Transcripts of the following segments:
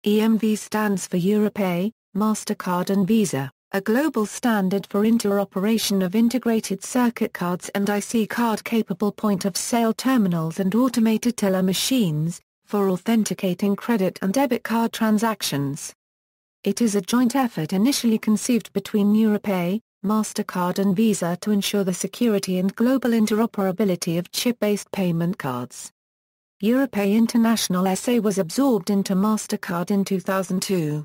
EMV stands for Europay, MasterCard and Visa, a global standard for interoperation of integrated circuit cards and IC card-capable point-of-sale terminals and automated teller machines, for authenticating credit and debit card transactions. It is a joint effort initially conceived between Europay, MasterCard and Visa to ensure the security and global interoperability of chip-based payment cards. Europay International SA was absorbed into MasterCard in 2002.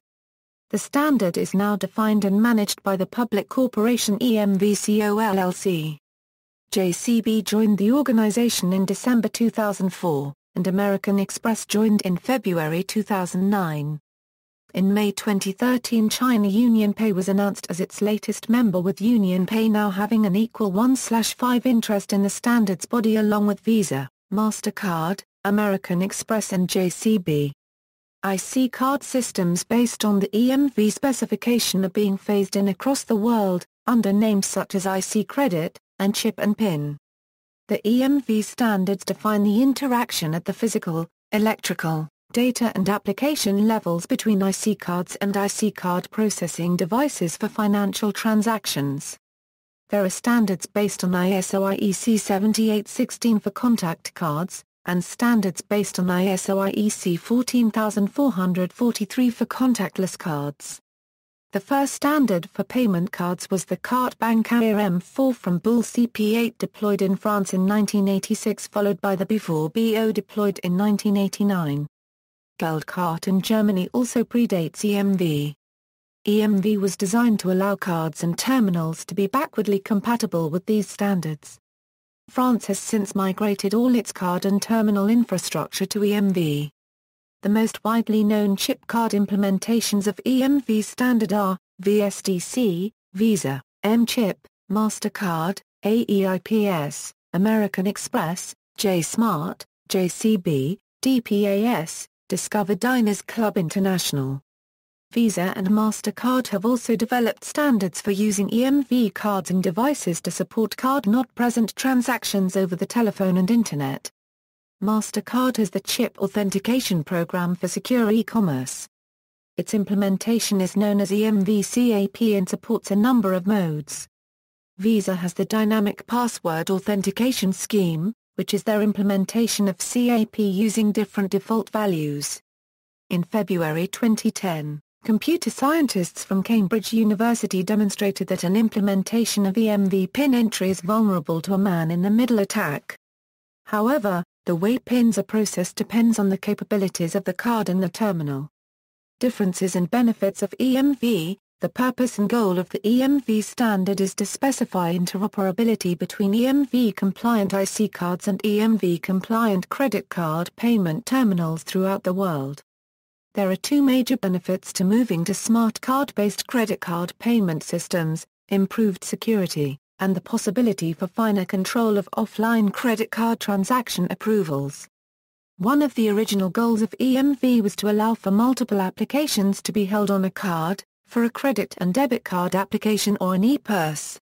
The standard is now defined and managed by the public corporation EMVCo LLC. JCB joined the organization in December 2004, and American Express joined in February 2009. In May 2013, China UnionPay was announced as its latest member, with UnionPay now having an equal 1/5 interest in the standards body along with Visa, MasterCard, American Express and JCB. IC card systems based on the EMV specification are being phased in across the world, under names such as IC Credit, and Chip and PIN. The EMV standards define the interaction at the physical, electrical, data and application levels between IC cards and IC card processing devices for financial transactions. There are standards based on ISO IEC 7816 for contact cards, and standards based on ISO IEC 14443 for contactless cards. The first standard for payment cards was the Carte Bancaire M4 from Bull CP8 deployed in France in 1986, followed by the B4 BO deployed in 1989. Geldcard in Germany also predates EMV. EMV was designed to allow cards and terminals to be backwardly compatible with these standards. France has since migrated all its card and terminal infrastructure to EMV. The most widely known chip card implementations of EMV standard are VSDC, Visa, M-Chip, MasterCard, AEIPS, American Express, J-Smart, JCB, DPAS, Discover Diners Club International. Visa and MasterCard have also developed standards for using EMV cards and devices to support card-not-present transactions over the telephone and Internet. MasterCard has the Chip Authentication Program for secure e-commerce. Its implementation is known as EMVCo and supports a number of modes. Visa has the Dynamic Password Authentication Scheme, which is their implementation of CAP using different default values. In February 2010, computer scientists from Cambridge University demonstrated that an implementation of EMV PIN entry is vulnerable to a man-in-the-middle attack. However, the way pins are processed depends on the capabilities of the card and the terminal. Differences and benefits of EMV. The purpose and goal of the EMV standard is to specify interoperability between EMV-compliant IC cards and EMV-compliant credit card payment terminals throughout the world. There are two major benefits to moving to smart card-based credit card payment systems: improved security, and the possibility for finer control of offline credit card transaction approvals. One of the original goals of EMV was to allow for multiple applications to be held on a card, for a credit and debit card application or an e-purse.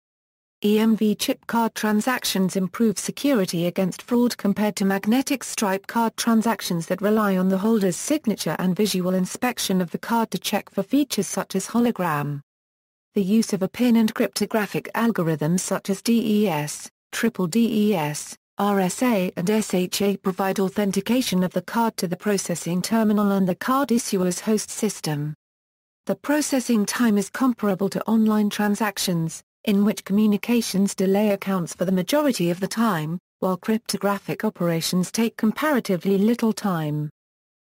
EMV chip card transactions improve security against fraud compared to magnetic stripe card transactions that rely on the holder's signature and visual inspection of the card to check for features such as hologram. The use of a PIN and cryptographic algorithms such as DES, triple DES, RSA and SHA provide authentication of the card to the processing terminal and the card issuer's host system. The processing time is comparable to online transactions, in which communications delay accounts for the majority of the time, while cryptographic operations take comparatively little time.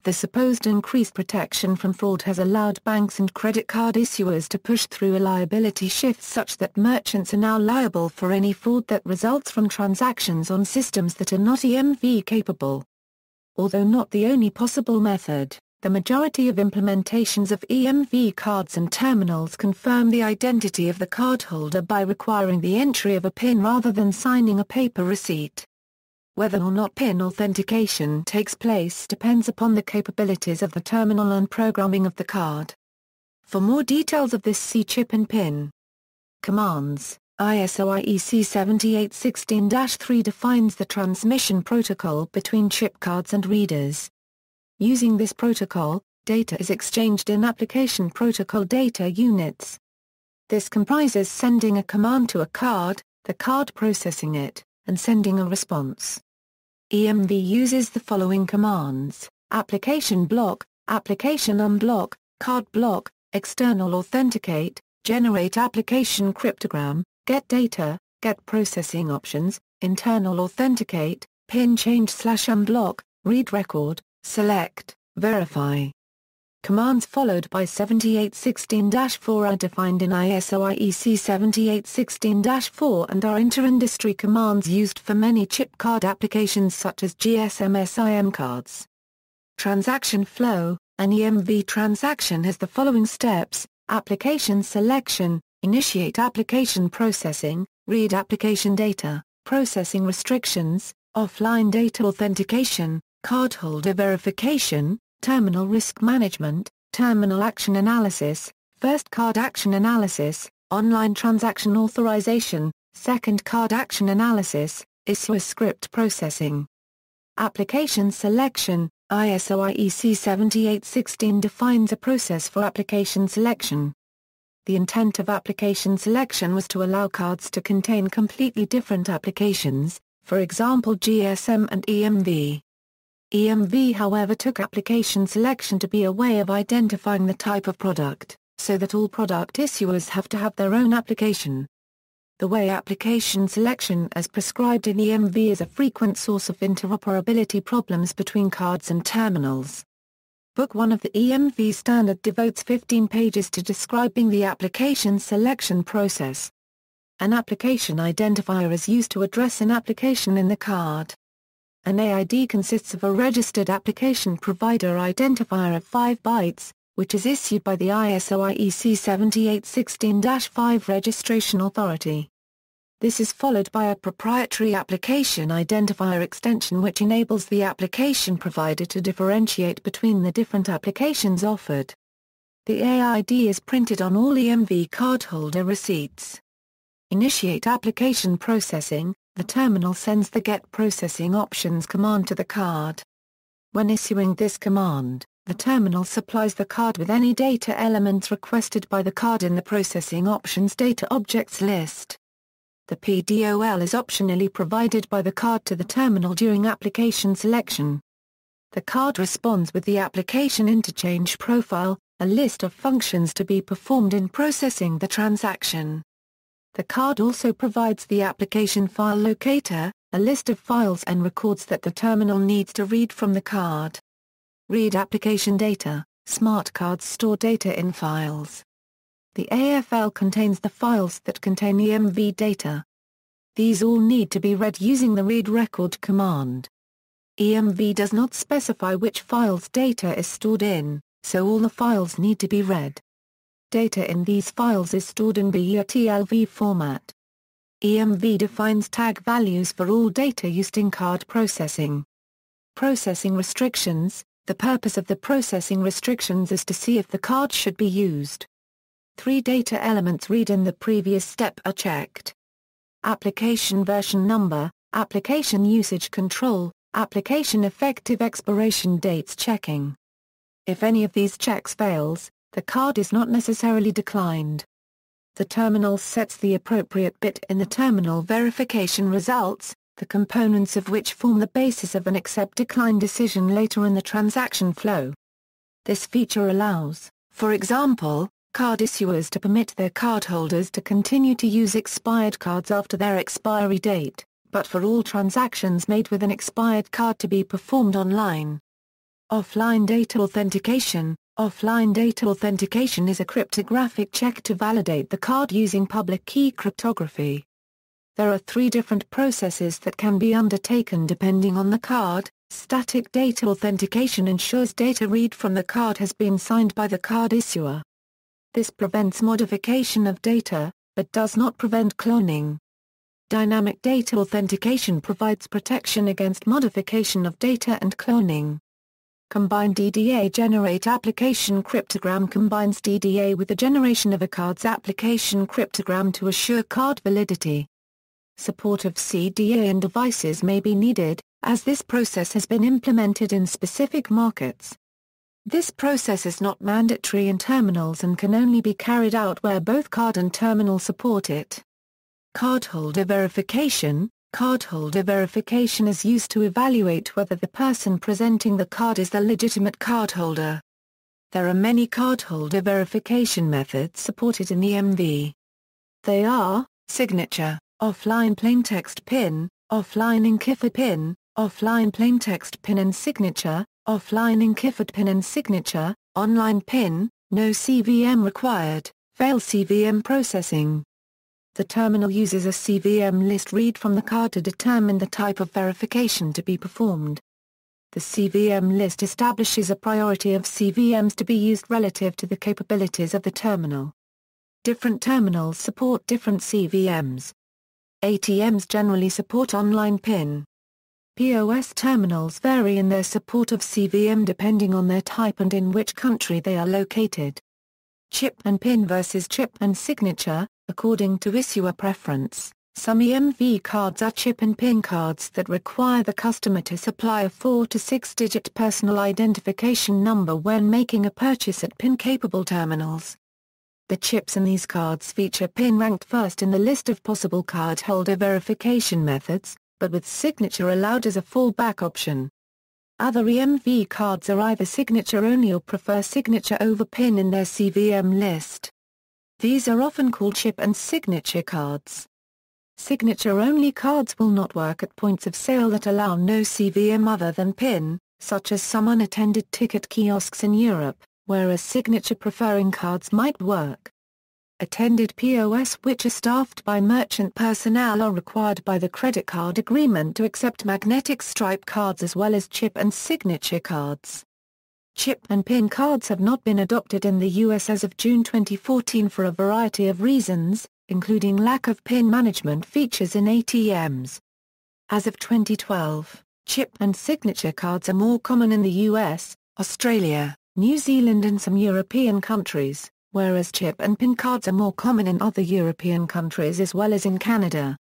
The supposed increased protection from fraud has allowed banks and credit card issuers to push through a liability shift such that merchants are now liable for any fraud that results from transactions on systems that are not EMV capable. Although not the only possible method, the majority of implementations of EMV cards and terminals confirm the identity of the cardholder by requiring the entry of a PIN rather than signing a paper receipt. Whether or not PIN authentication takes place depends upon the capabilities of the terminal and programming of the card. For more details of this, see Chip and PIN Commands. ISO IEC 7816-3 defines the transmission protocol between chip cards and readers. Using this protocol, Data is exchanged in application protocol data units. This comprises sending a command to a card, the card processing it, and sending a response. EMV uses the following commands: application block, application unblock, card block, external authenticate, generate application cryptogram, get data, get processing options, internal authenticate, pin change/unblock, read record, select, verify. Commands followed by 7816-4 are defined in ISO IEC 7816-4 and are inter-industry commands used for many chip card applications such as GSM-SIM cards. Transaction flow: an EMV transaction has the following steps: application selection, initiate application processing, read application data, processing restrictions, offline data authentication, cardholder verification, terminal risk management, terminal action analysis, first card action analysis, online transaction authorization, second card action analysis, issuer script processing. Application selection: ISO IEC 7816 defines a process for application selection. The intent of application selection was to allow cards to contain completely different applications, for example GSM and EMV. EMV however took application selection to be a way of identifying the type of product, so that all product issuers have to have their own application. The way application selection as prescribed in EMV is a frequent source of interoperability problems between cards and terminals. Book 1 of the EMV standard devotes 15 pages to describing the application selection process. An application identifier is used to address an application in the card. An AID consists of a registered application provider identifier of 5 bytes, which is issued by the ISO IEC 7816-5 registration authority. This is followed by a proprietary application identifier extension which enables the application provider to differentiate between the different applications offered. The AID is printed on all EMV cardholder receipts. Initiate application processing: the terminal sends the Get Processing Options command to the card. When issuing this command, the terminal supplies the card with any data elements requested by the card in the Processing Options data objects list. The PDOL is optionally provided by the card to the terminal during application selection. The card responds with the application interchange profile, a list of functions to be performed in processing the transaction. The card also provides the application file locator, a list of files and records that the terminal needs to read from the card. Read application data: smart cards store data in files. The AFL contains the files that contain EMV data. These all need to be read using the read record command. EMV does not specify which files data is stored in, so all the files need to be read. Data in these files is stored in BUTLV format. EMV defines tag values for all data used in card processing. Processing restrictions: the purpose of the processing restrictions is to see if the card should be used. 3 data elements read in the previous step are checked. Application version number, application usage control, application effective expiration dates checking. If any of these checks fails, the card is not necessarily declined. The terminal sets the appropriate bit in the terminal verification results, the components of which form the basis of an accept-decline decision later in the transaction flow. This feature allows, for example, card issuers to permit their cardholders to continue to use expired cards after their expiry date, but for all transactions made with an expired card to be performed online. Offline data authentication: offline data authentication is a cryptographic check to validate the card using public key cryptography. There are 3 different processes that can be undertaken depending on the card. Static data authentication ensures data read from the card has been signed by the card issuer. This prevents modification of data, but does not prevent cloning. Dynamic data authentication provides protection against modification of data and cloning. Combined DDA generate application cryptogram combines DDA with the generation of a card's application cryptogram to assure card validity. Support of CDA in devices may be needed, as this process has been implemented in specific markets. This process is not mandatory in terminals and can only be carried out where both card and terminal support it. Cardholder verification. Cardholder verification is used to evaluate whether the person presenting the card is the legitimate cardholder. There are many cardholder verification methods supported in EMV. They are: signature, offline plaintext PIN, offline enciphered PIN, offline plaintext PIN and signature, offline enciphered PIN and signature, online PIN, no CVM required, fail CVM processing. The terminal uses a CVM list read from the card to determine the type of verification to be performed. The CVM list establishes a priority of CVMs to be used relative to the capabilities of the terminal. Different terminals support different CVMs. ATMs generally support online PIN. POS terminals vary in their support of CVM depending on their type and in which country they are located. Chip and PIN versus chip and signature. According to issuer preference, some EMV cards are chip and PIN cards that require the customer to supply a 4- to 6-digit personal identification number when making a purchase at PIN-capable terminals. The chips in these cards feature PIN ranked first in the list of possible cardholder verification methods, but with signature allowed as a fallback option. Other EMV cards are either signature only or prefer signature over PIN in their CVM list. These are often called chip and signature cards. Signature-only cards will not work at points of sale that allow no CVM other than PIN, such as some unattended ticket kiosks in Europe, whereas signature-preferring cards might work. Attended POS which are staffed by merchant personnel are required by the credit card agreement to accept magnetic stripe cards as well as chip and signature cards. Chip and PIN cards have not been adopted in the US as of June 2014 for a variety of reasons, including lack of PIN management features in ATMs. As of 2012, chip and signature cards are more common in the US, Australia, New Zealand and some European countries, whereas chip and PIN cards are more common in other European countries as well as in Canada.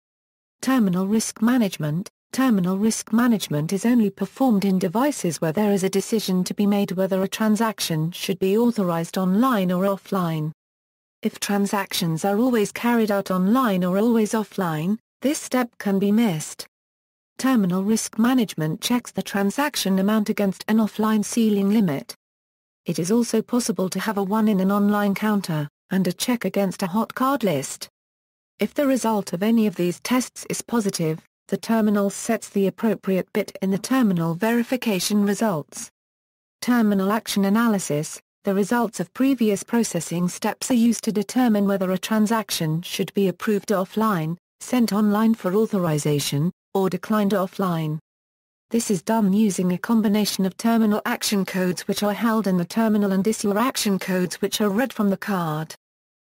Terminal risk management. Terminal risk management is only performed in devices where there is a decision to be made whether a transaction should be authorized online or offline. If transactions are always carried out online or always offline, this step can be missed. Terminal risk management checks the transaction amount against an offline ceiling limit. It is also possible to have a one in an online counter, and a check against a hot card list. If the result of any of these tests is positive, the terminal sets the appropriate bit in the terminal verification results. Terminal action analysis. The results of previous processing steps are used to determine whether a transaction should be approved offline, sent online for authorization, or declined offline. This is done using a combination of terminal action codes which are held in the terminal and issuer action codes which are read from the card.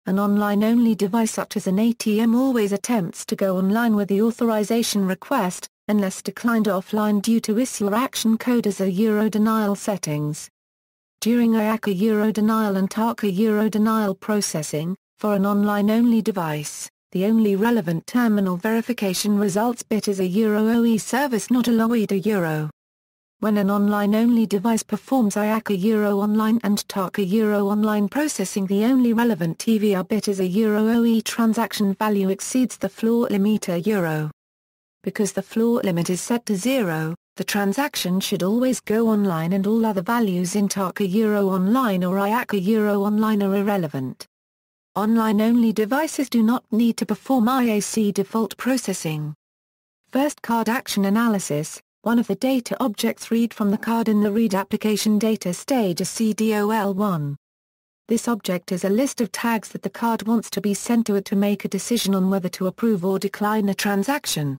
An online-only device such as an ATM always attempts to go online with the authorization request, unless declined offline due to issuer action code as a Euro denial settings. During IACA Euro denial and TACA Euro denial processing, for an online-only device, the only relevant terminal verification results bit is a Euro OE service, not a LOIDA Euro. When an online-only device performs IACA Euro Online and TACA Euro Online processing, the only relevant TVR bit is a Euro OE transaction value exceeds the floor limit Euro. Because the floor limit is set to 0, the transaction should always go online and all other values in TACA Euro Online or IACA Euro Online are irrelevant. Online-only devices do not need to perform IAC default processing. First card action analysis. One of the data objects read from the card in the read application data stage is CDOL1. This object is a list of tags that the card wants to be sent to it to make a decision on whether to approve or decline a transaction.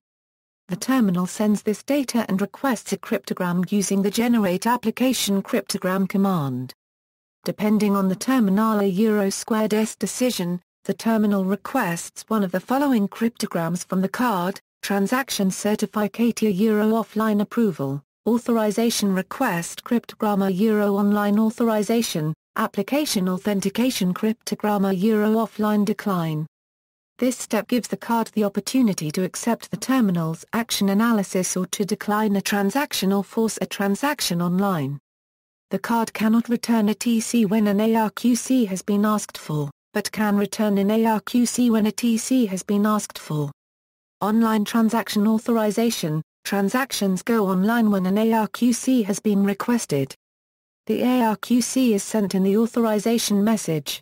The terminal sends this data and requests a cryptogram using the generate application cryptogram command. Depending on the terminal Euro2's decision, the terminal requests one of the following cryptograms from the card: Transaction Certificate Euro Offline Approval, Authorization Request Cryptogram Euro Online Authorization, Application Authentication Cryptogram Euro Offline Decline. This step gives the card the opportunity to accept the terminal's action analysis or to decline a transaction or force a transaction online. The card cannot return a TC when an ARQC has been asked for, but can return an ARQC when a TC has been asked for. Online transaction authorization. Transactions go online when an ARQC has been requested. The ARQC is sent in the authorization message.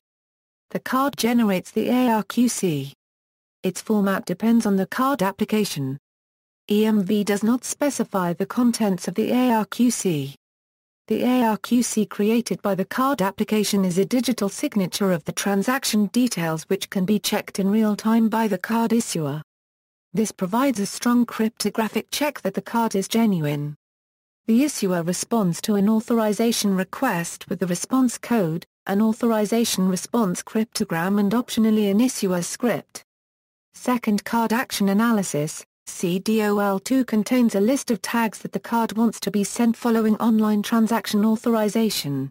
The card generates the ARQC. Its format depends on the card application. EMV does not specify the contents of the ARQC. The ARQC created by the card application is a digital signature of the transaction details which can be checked in real time by the card issuer. This provides a strong cryptographic check that the card is genuine. The issuer responds to an authorization request with the response code, an authorization response cryptogram and optionally an issuer script. Second card action analysis, CDOL2 contains a list of tags that the card wants to be sent following online transaction authorization.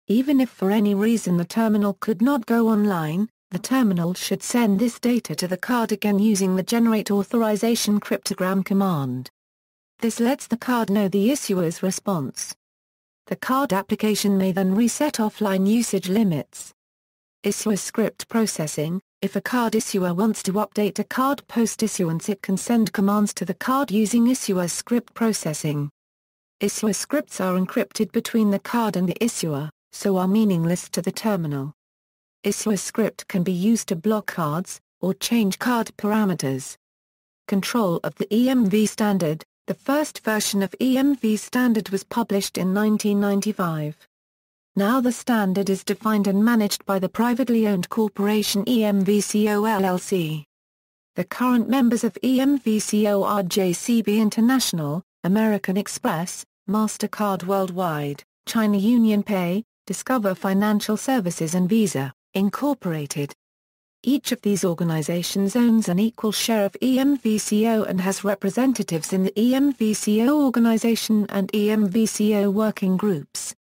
Even if for any reason the terminal could not go online, the terminal should send this data to the card again using the generate authorization cryptogram command. This lets the card know the issuer's response. The card application may then reset offline usage limits. Issuer script processing. If a card issuer wants to update a card post-issuance, it can send commands to the card using issuer script processing. Issuer scripts are encrypted between the card and the issuer, so are meaningless to the terminal. Issuer script can be used to block cards, or change card parameters. Control of the EMV standard. The first version of EMV standard was published in 1995. Now the standard is defined and managed by the privately owned corporation EMVCo LLC. The current members of EMVCo are JCB International, American Express, MasterCard Worldwide, China UnionPay, Discover Financial Services and Visa, Incorporated. Each of these organizations owns an equal share of EMVCo and has representatives in the EMVCo organization and EMVCo working groups.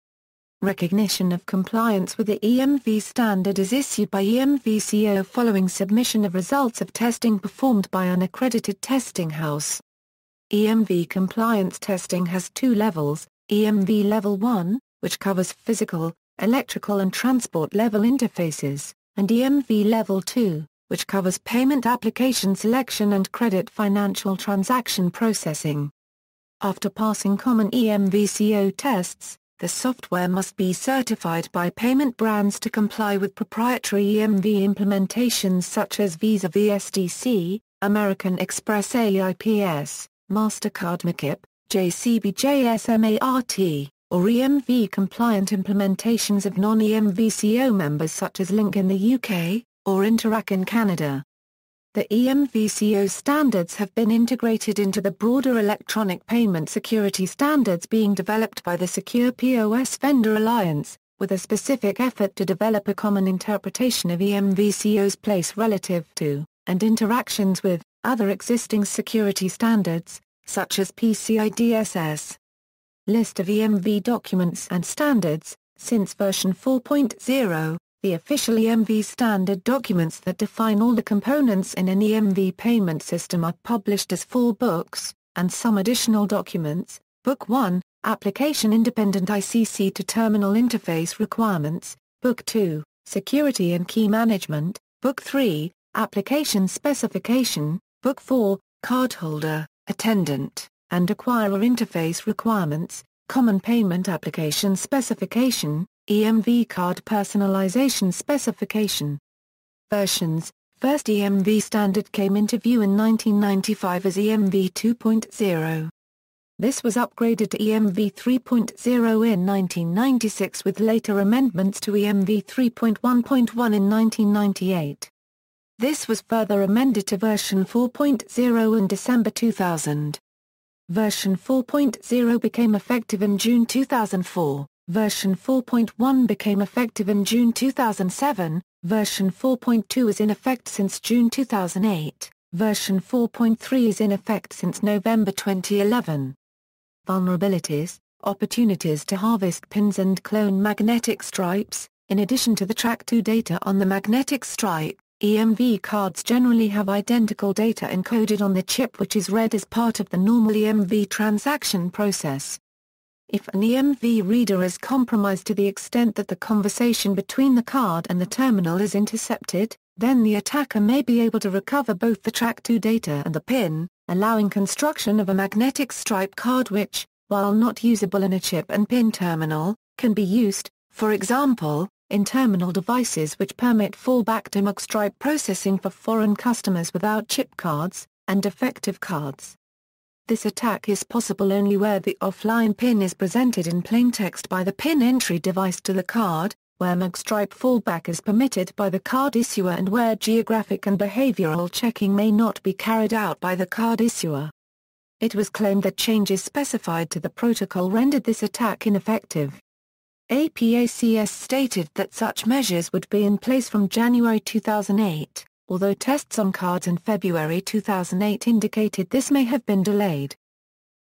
Recognition of compliance with the EMV standard is issued by EMVCo following submission of results of testing performed by an accredited testing house. EMV compliance testing has two levels, EMV Level 1, which covers physical, electrical and transport level interfaces, and EMV Level 2, which covers payment application selection and credit financial transaction processing. After passing common EMVCo tests, the software must be certified by payment brands to comply with proprietary EMV implementations such as Visa VSDC, American Express AIPS, MasterCard MAKIP, JCB JSMART, or EMV-compliant implementations of non-EMVCo members such as Link in the UK, or Interac in Canada. The EMVCo standards have been integrated into the broader electronic payment security standards being developed by the Secure POS Vendor Alliance, with a specific effort to develop a common interpretation of EMVCo's place relative to, and interactions with, other existing security standards, such as PCI DSS. List of EMV documents and standards. Since version 4.0, the official EMV standard documents that define all the components in an EMV payment system are published as 4 books, and some additional documents. Book 1, Application Independent ICC to Terminal Interface Requirements. Book 2, Security and Key Management. Book 3, Application Specification. Book 4, Cardholder, Attendant, and Acquirer Interface Requirements. Common Payment Application Specification. EMV Card Personalization Specification. Versions. First EMV standard came into view in 1995 as EMV 2.0. This was upgraded to EMV 3.0 in 1996 with later amendments to EMV 3.1.1 in 1998. This was further amended to version 4.0 in December 2000. Version 4.0 became effective in June 2004. Version 4.1 became effective in June 2007, version 4.2 is in effect since June 2008, version 4.3 is in effect since November 2011. Vulnerabilities, opportunities to harvest pins and clone magnetic stripes. In addition to the track-to data on the magnetic stripe, EMV cards generally have identical data encoded on the chip which is read as part of the normal EMV transaction process. If an EMV reader is compromised to the extent that the conversation between the card and the terminal is intercepted, then the attacker may be able to recover both the track-to data and the PIN, allowing construction of a magnetic stripe card which, while not usable in a chip and PIN terminal, can be used, for example, in terminal devices which permit fallback to magstripe processing for foreign customers without chip cards, and defective cards. This attack is possible only where the offline PIN is presented in plain text by the PIN entry device to the card, where magstripe fallback is permitted by the card issuer and where geographic and behavioral checking may not be carried out by the card issuer. It was claimed that changes specified to the protocol rendered this attack ineffective. APACS stated that such measures would be in place from January 2008, although tests on cards in February 2008 indicated this may have been delayed.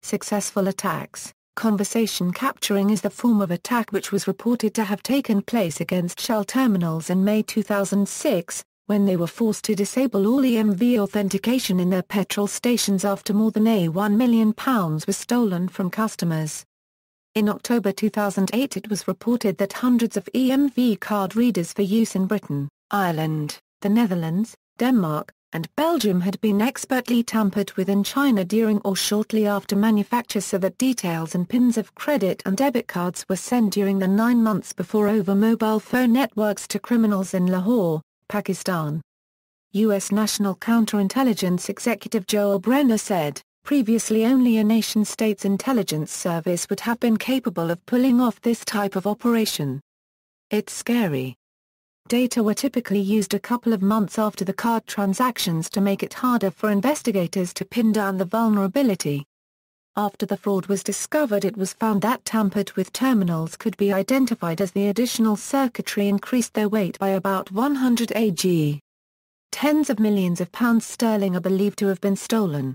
Successful attacks. Conversation capturing is the form of attack which was reported to have taken place against Shell terminals in May 2006, when they were forced to disable all EMV authentication in their petrol stations after more than £1 million was stolen from customers. In October 2008 it was reported that hundreds of EMV card readers for use in Britain, Ireland, the Netherlands, Denmark, and Belgium had been expertly tampered with in China during or shortly after manufacture so that details and pins of credit and debit cards were sent during the 9 months before over mobile phone networks to criminals in Lahore, Pakistan. U.S. National Counterintelligence Executive Joel Brenner said, previously only a nation-state's intelligence service would have been capable of pulling off this type of operation. It's scary. Data were typically used a couple of months after the card transactions to make it harder for investigators to pin down the vulnerability. After the fraud was discovered, it was found that tampered with terminals could be identified as the additional circuitry increased their weight by about 100 AG. Tens of millions of pounds sterling are believed to have been stolen.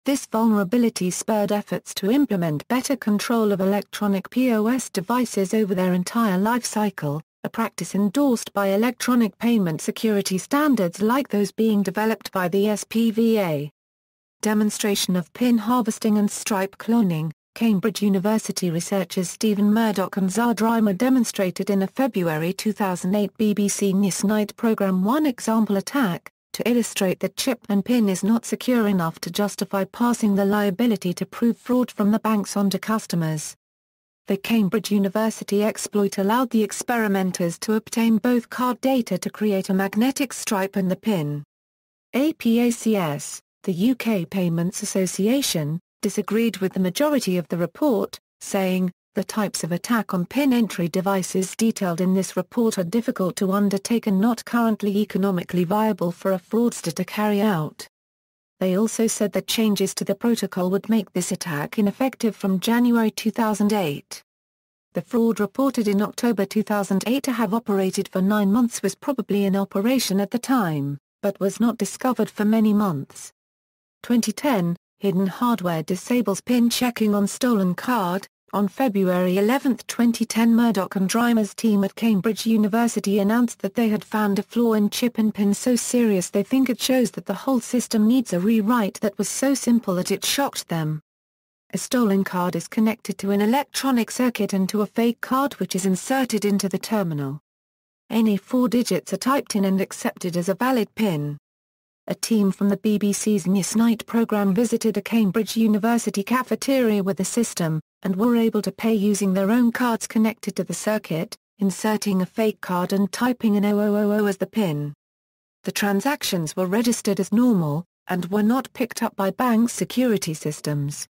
This vulnerability spurred efforts to implement better control of electronic POS devices over their entire life cycle, a practice endorsed by electronic payment security standards like those being developed by the SPVA. Demonstration of PIN harvesting and stripe cloning. Cambridge University researchers Stephen Murdoch and Zard Reimer demonstrated in a February 2008 BBC News Night programme one example attack, to illustrate that chip and PIN is not secure enough to justify passing the liability to prove fraud from the banks onto customers. The Cambridge University exploit allowed the experimenters to obtain both card data to create a magnetic stripe and the PIN. APACS, the UK Payments Association, disagreed with the majority of the report, saying, the types of attack on PIN entry devices detailed in this report are difficult to undertake and not currently economically viable for a fraudster to carry out. They also said that changes to the protocol would make this attack ineffective from January 2008. The fraud reported in October 2008 to have operated for 9 months was probably in operation at the time, but was not discovered for many months. 2010, hidden hardware disables PIN checking on stolen card. On February 11, 2010, Murdoch and Reimer's team at Cambridge University announced that they had found a flaw in chip and PIN so serious they think it shows that the whole system needs a rewrite that was so simple that it shocked them. A stolen card is connected to an electronic circuit and to a fake card which is inserted into the terminal. Any 4 digits are typed in and accepted as a valid PIN. A team from the BBC's News Night programme visited a Cambridge University cafeteria with the system, and were able to pay using their own cards connected to the circuit, inserting a fake card and typing in 0000 as the PIN. The transactions were registered as normal, and were not picked up by bank security systems.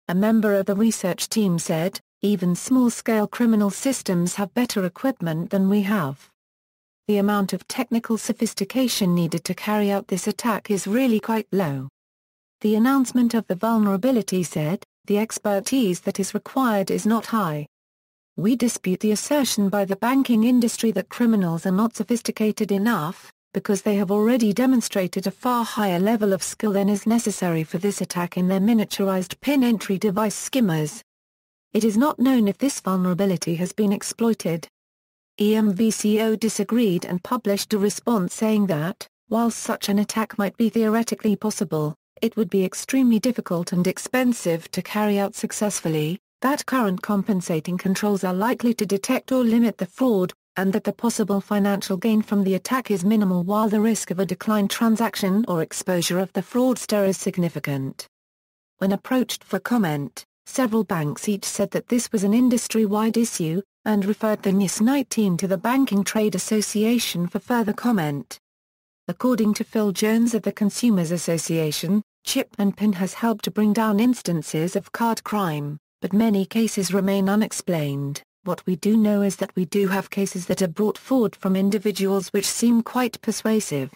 A member of the research team said, even small-scale criminal systems have better equipment than we have. The amount of technical sophistication needed to carry out this attack is really quite low. The announcement of the vulnerability said, the expertise that is required is not high. We dispute the assertion by the banking industry that criminals are not sophisticated enough, because they have already demonstrated a far higher level of skill than is necessary for this attack in their miniaturized PIN entry device skimmers. It is not known if this vulnerability has been exploited. EMVCo disagreed and published a response saying that, while such an attack might be theoretically possible, it would be extremely difficult and expensive to carry out successfully, that current compensating controls are likely to detect or limit the fraud, and that the possible financial gain from the attack is minimal while the risk of a declined transaction or exposure of the fraudster is significant. When approached for comment, several banks each said that this was an industry-wide issue, and referred the NIS team to the Banking Trade Association for further comment. According to Phil Jones of the Consumers Association, chip and PIN has helped to bring down instances of card crime, but many cases remain unexplained. What we do know is that we do have cases that are brought forward from individuals which seem quite persuasive.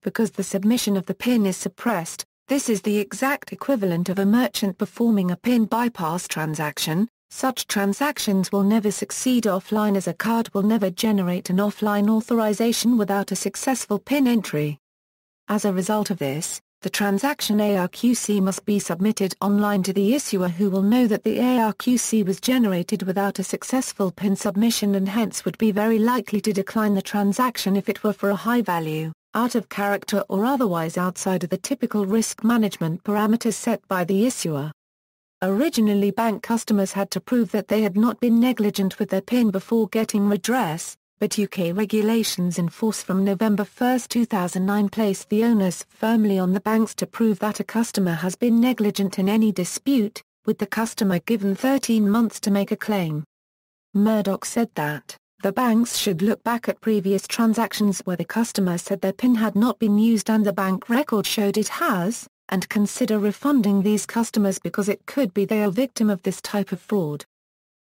Because the submission of the PIN is suppressed, this is the exact equivalent of a merchant performing a PIN bypass transaction. Such transactions will never succeed offline, as a card will never generate an offline authorization without a successful PIN entry. As a result of this, the transaction ARQC must be submitted online to the issuer, who will know that the ARQC was generated without a successful PIN submission and hence would be very likely to decline the transaction if it were for a high value, out of character or otherwise outside of the typical risk management parameters set by the issuer. Originally, bank customers had to prove that they had not been negligent with their PIN before getting redress, but UK regulations in force from November 1, 2009 placed the onus firmly on the banks to prove that a customer has been negligent in any dispute, with the customer given 13 months to make a claim. Murdoch said that the banks should look back at previous transactions where the customer said their PIN had not been used and the bank record showed it has, and consider refunding these customers because it could be they are victim of this type of fraud.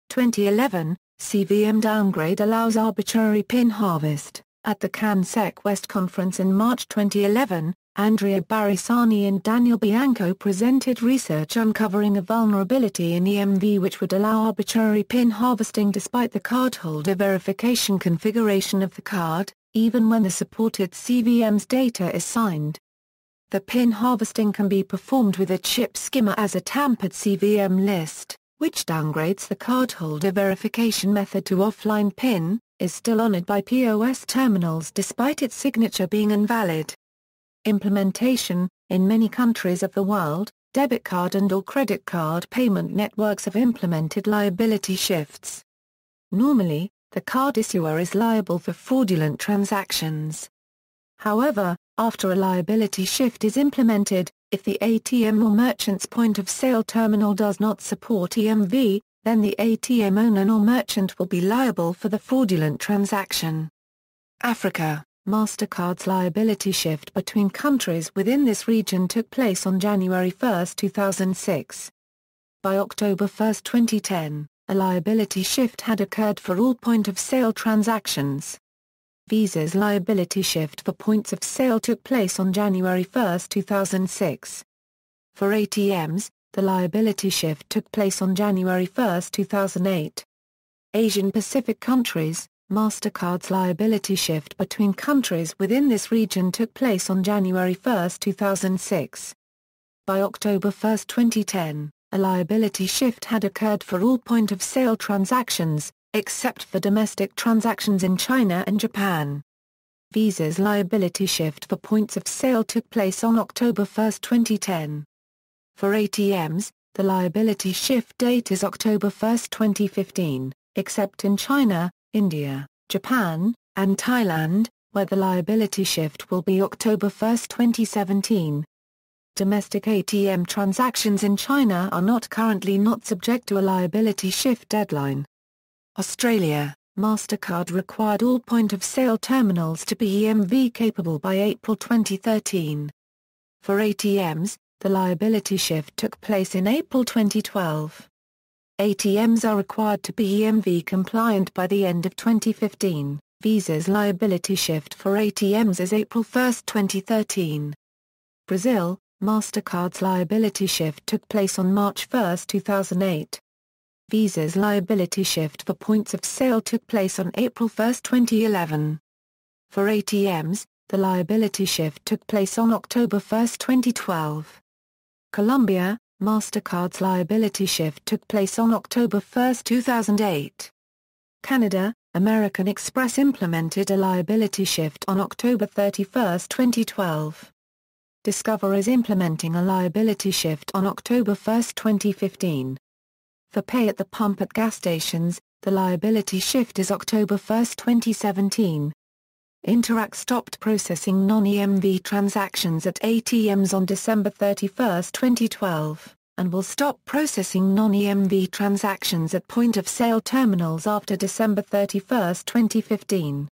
2011, CVM downgrade allows arbitrary PIN harvest. At the CanSec West conference in March 2011, Andrea Barisani and Daniel Bianco presented research uncovering a vulnerability in EMV which would allow arbitrary PIN harvesting despite the cardholder verification configuration of the card, even when the supported CVM's data is signed. The PIN harvesting can be performed with a chip skimmer as a tampered CVM list, which downgrades the cardholder verification method to offline PIN, is still honored by POS terminals despite its signature being invalid. Implementation: in many countries of the world, debit card and/or credit card payment networks have implemented liability shifts. Normally, the card issuer is liable for fraudulent transactions. However, after a liability shift is implemented, if the ATM or merchant's point-of-sale terminal does not support EMV, then the ATM owner or merchant will be liable for the fraudulent transaction. Africa: MasterCard's liability shift between countries within this region took place on January 1, 2006. By October 1, 2010, a liability shift had occurred for all point-of-sale transactions. Visa's liability shift for points of sale took place on January 1, 2006. For ATMs, the liability shift took place on January 1, 2008. Asian Pacific countries: MasterCard's liability shift between countries within this region took place on January 1, 2006. By October 1, 2010, a liability shift had occurred for all point-of-sale transactions, except for domestic transactions in China and Japan. Visa's liability shift for points of sale took place on October 1, 2010. For ATMs, the liability shift date is October 1, 2015, except in China, India, Japan, and Thailand, where the liability shift will be October 1, 2017. Domestic ATM transactions in China are not currently subject to a liability shift deadline. Australia: MasterCard required all point-of-sale terminals to be EMV capable by April 2013. For ATMs, the liability shift took place in April 2012. ATMs are required to be EMV compliant by the end of 2015. Visa's liability shift for ATMs is April 1, 2013. Brazil: MasterCard's liability shift took place on March 1, 2008. Visa's liability shift for points of sale took place on April 1, 2011. For ATMs, the liability shift took place on October 1, 2012. Colombia: MasterCard's liability shift took place on October 1, 2008. Canada: American Express implemented a liability shift on October 31, 2012. Discover is implementing a liability shift on October 1, 2015. For pay at the pump at gas stations, the liability shift is October 1, 2017. Interac stopped processing non-EMV transactions at ATMs on December 31, 2012, and will stop processing non-EMV transactions at point-of-sale terminals after December 31, 2015.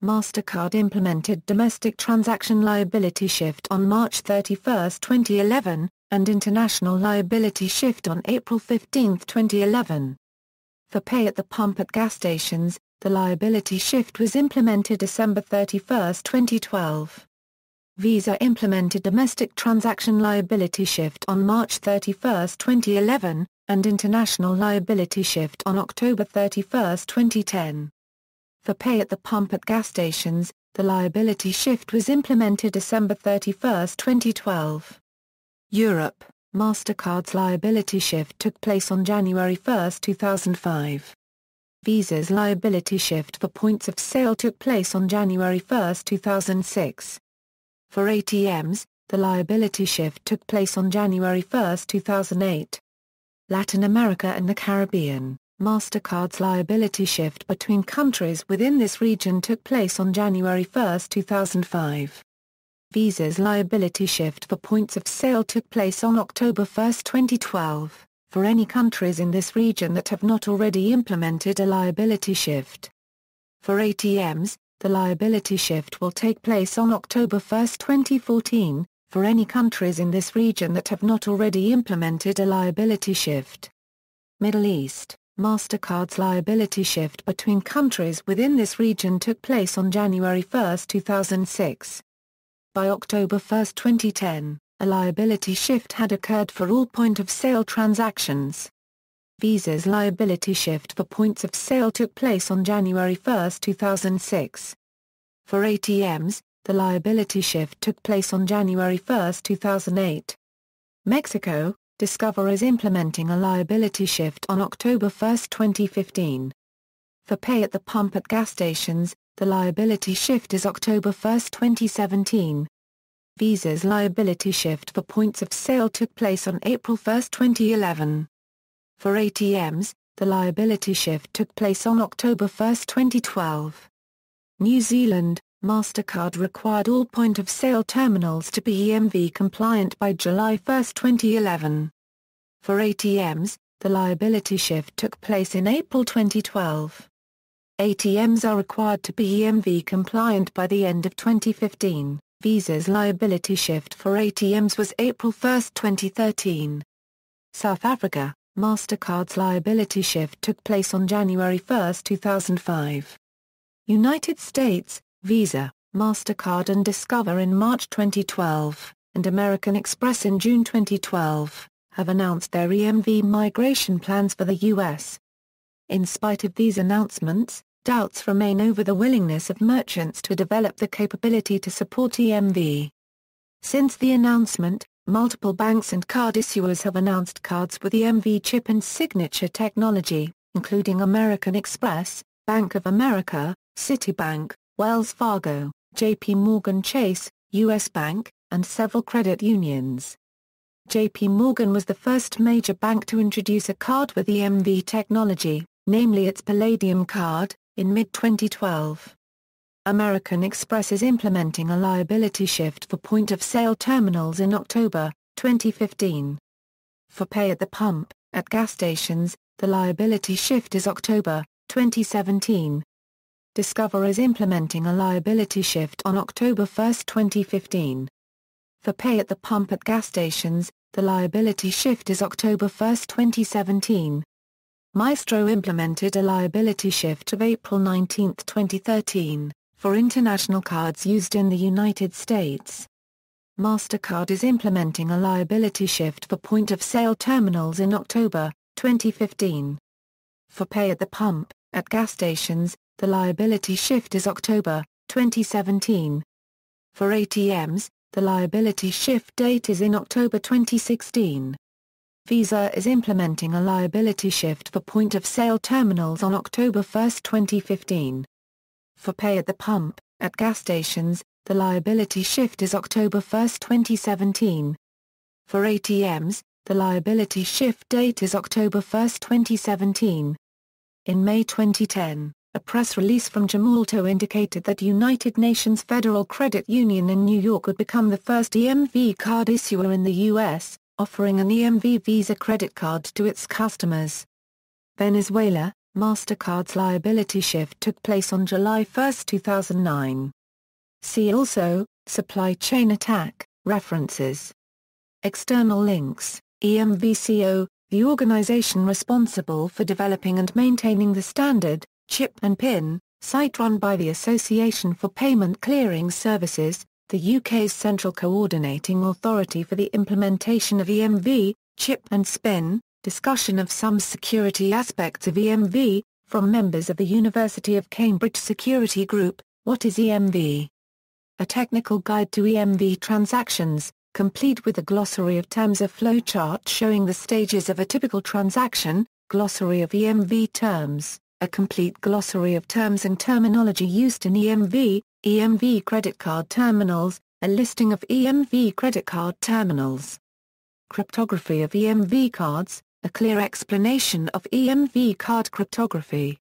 MasterCard implemented domestic transaction liability shift on March 31, 2011, and international liability shift on April 15, 2011. For pay at the pump at gas stations, the liability shift was implemented December 31, 2012. Visa implemented domestic transaction liability shift on March 31, 2011, and international liability shift on October 31, 2010. For pay at the pump at gas stations, the liability shift was implemented December 31, 2012. Europe, MasterCard's liability shift took place on January 1, 2005. Visa's liability shift for points of sale took place on January 1, 2006. For ATMs, the liability shift took place on January 1, 2008. Latin America and the Caribbean, MasterCard's liability shift between countries within this region took place on January 1, 2005. Visa's liability shift for points of sale took place on October 1, 2012, for any countries in this region that have not already implemented a liability shift. For ATMs, the liability shift will take place on October 1, 2014, for any countries in this region that have not already implemented a liability shift. Middle East, MasterCard's liability shift between countries within this region took place on January 1, 2006. By October 1, 2010, a liability shift had occurred for all point-of-sale transactions. Visa's liability shift for points of sale took place on January 1, 2006. For ATMs, the liability shift took place on January 1, 2008. Mexico, Discover is implementing a liability shift on October 1, 2015. For pay at the pump at gas stations, the liability shift is October 1, 2017. Visa's liability shift for points of sale took place on April 1, 2011. For ATMs, the liability shift took place on October 1, 2012. New Zealand, MasterCard required all point-of-sale terminals to be EMV compliant by July 1, 2011. For ATMs, the liability shift took place in April 2012. ATMs are required to be EMV compliant by the end of 2015. Visa's liability shift for ATMs was April 1, 2013. South Africa, MasterCard's liability shift took place on January 1, 2005. United States, Visa, MasterCard and Discover in March 2012, and American Express in June 2012, have announced their EMV migration plans for the U.S. In spite of these announcements, doubts remain over the willingness of merchants to develop the capability to support EMV. Since the announcement, multiple banks and card issuers have announced cards with EMV chip and signature technology, including American Express, Bank of America, Citibank, Wells Fargo, J.P. Morgan Chase, U.S. Bank, and several credit unions. J.P. Morgan was the first major bank to introduce a card with EMV technology, namely its Palladium card, in mid-2012. American Express is implementing a liability shift for point-of-sale terminals in October 2015. For pay at the pump, at gas stations, the liability shift is October 2017. Discover is implementing a liability shift on October 1, 2015. For pay at the pump at gas stations, the liability shift is October 1, 2017. Maestro implemented a liability shift of April 19, 2013, for international cards used in the United States. MasterCard is implementing a liability shift for point-of-sale terminals in October 2015. For pay at the pump, at gas stations, the liability shift is October 2017. For ATMs, the liability shift date is in October 2016. Visa is implementing a liability shift for point-of-sale terminals on October 1, 2015. For pay at the pump, at gas stations, the liability shift is October 1, 2017. For ATMs, The liability shift date is October 1, 2017. In May 2010, a press release from Gemalto indicated that United Nations Federal Credit Union in New York would become the first EMV card issuer in the U.S., offering an EMV Visa credit card to its customers. Venezuela, MasterCard's liability shift took place on July 1, 2009. See also, Supply Chain Attack, References. External links, EMVCo, the organization responsible for developing and maintaining the standard, chip and PIN, site run by the Association for Payment Clearing Services, the UK's central coordinating authority for the implementation of EMV, chip and SPIN, discussion of some security aspects of EMV, from members of the University of Cambridge Security Group, What is EMV? A technical guide to EMV transactions, complete with a glossary of terms, a flowchart showing the stages of a typical transaction, glossary of EMV terms, a complete glossary of terms and terminology used in EMV, EMV credit card terminals, a listing of EMV credit card terminals. Cryptography of EMV cards, a clear explanation of EMV card cryptography.